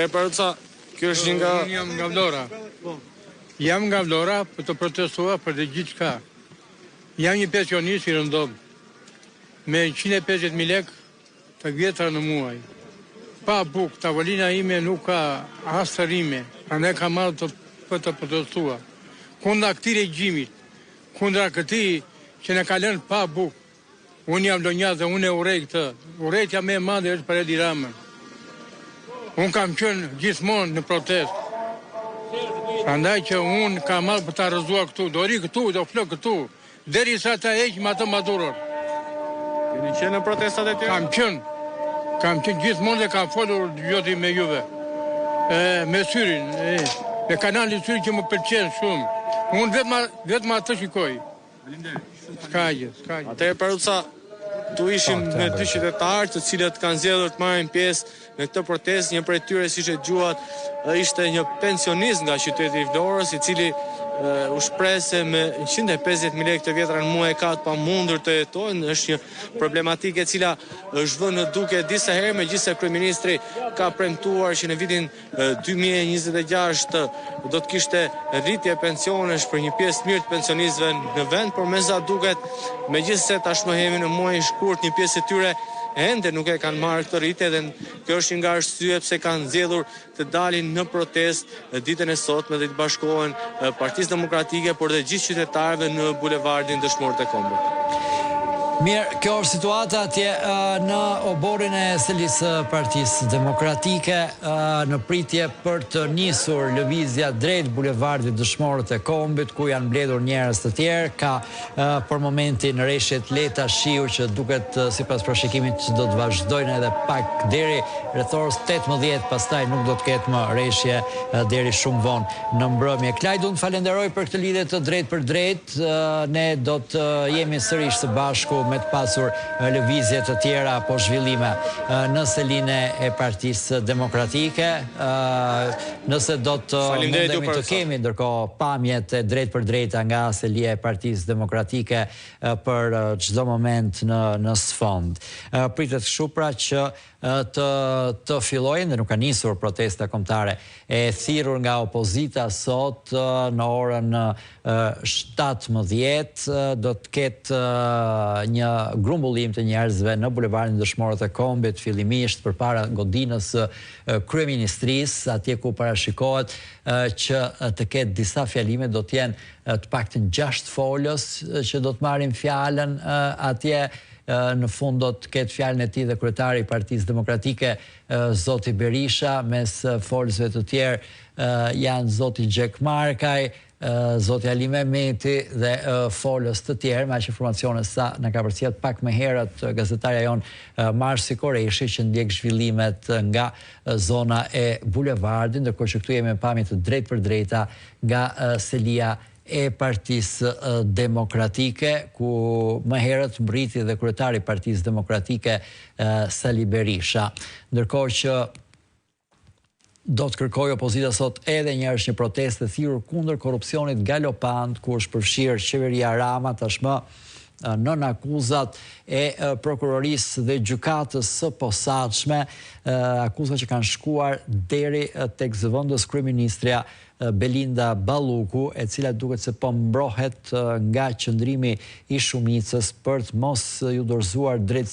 Paruca, kjo është nga... Unë jam nga Vlora. Jam nga Vlora për të protestuar për të gjithë shka. Jam një pensionist i rëndom, me 150.000 lek të vjetra në muaj. Pa buk, tavolina ime nuk ka asë rime, ande ka marrë për të protestuar. Kundra këtij regjimit, kundra këtij që në ka lënë pa buk. Unë jam Lonjaz dhe unë e urej këtë. Urejtja me madhe është për Edi Ramën. Unë kam qenë gjithmonë në protest. Prandaj që unë kam marrë për ta rrëzuar këtu, do ri këtu, do flë këtu, derisa ta heqim atë Maduror. Keni qenë në protestat e tjera? Kam qenë gjithmonë dhe kam folur gjoti me juve. Me syrin, me kanalin syrin që më pëlqen shumë. Unë vetëm atë shikoj. S'ka gjë. Atëherë Paruca, tu ishim me dy qytetarë të cilët kanë zgjedhur të marrin pjesë në këtë protestë. Një prej tyre, siç e dëgjuat, ishte një pensionist nga qyteti i Vlorës, i cili u shpreh se me 150.000 lekë të vjetra në muaj ka të pamundur të jetojnë. Është një problematikë e cila është vënë në duke disa herë, megjithëse kryeministri ka premtuar që në vitin 2026 do të kishte rritje pensionesh për një pjesë mirë të pensionistëve në vend, por me sa duket, megjithëse tashmë jemi në muaj i shkurt, një pjesë e tyre ende nuk e kanë marrë këtë rritje dhe kjo është nga arsye pse kanë zgjedhur të dalin në protestë ditën e sotme dhe të bashkohen Partisë Demokratike, por dhe gjithë qytetarëve në bulevardin Dëshmorët e Kombit. Mirë, kjo është situata atje në oborin e selisë Partisë Demokratike, në pritje për të nisur lëvizja drejt bulevardit Dëshmorët e Kombit, ku janë mbledhur njerëz të tjerë. Ka për momentin rreshtet lehta shiu që duket sipas parashikimit do të vazhdojnë edhe pak deri rreth orës 18, pastaj nuk do të ketë më rreshje deri shumë vonë në mbrëmje. Klajdu, unë falenderoj për këtë lidhje të drejt për drejt. Ne do të jemi sërish së bashku me të pasur lëvizje të tjera apo zhvillime në selinë e Partisë Demokratike. Nëse do të mundemi të kemi ndërkohë pamjet e drejt për drejta nga selia e Partisë Demokratike për çdo moment në sfond. Pritet kështu pra që të fillojnë, dhe nuk ka nisur protesta kombëtare e thirrur nga opozita sot në orën 17 do të ketë një grumbullim të njerëzve në bulevardin Dëshmorët e Kombit, fillimisht përpara godinës kryeministrisë, atje ku parashikohet që të ketë disa fjalime, do të jenë të paktën 6 folës që do të marrin fjalën atje. Në fund do të ketë fjalën e tij dhe kryetari i Partisë Demokratike, zoti Berisha, mes folësve të tjerë janë zoti Gjek Markaj, zoti Ali Mehmeti dhe folës të tjerë, me aq informacione sa në ka përcjell pak më herët gazetarja jonë Marsi Koreshi, që ndjek zhvillimet nga zona e bulevardit, ndërkohë që këtu jemi me pamje të drejtë për drejta nga selia e Partisë Demokratike, ku më herët mbriti dhe kryetari i Partisë Demokratike Sali Berisha. Ndërkohë që do të kërkojë opozita sot edhe një protestë thirrur kundër korrupsionit galopant, ku është përfshirë qeveria Rama tashmë nën akuzat e prokurorisë dhe gjykatës së posaçme, akuza që kanë shkuar deri tek zëvendës kryeministrja Belinda Balluku, e cila duket se po mbrohet nga qëndrimi i shumicës për të mos ju dorëzuar drejtësi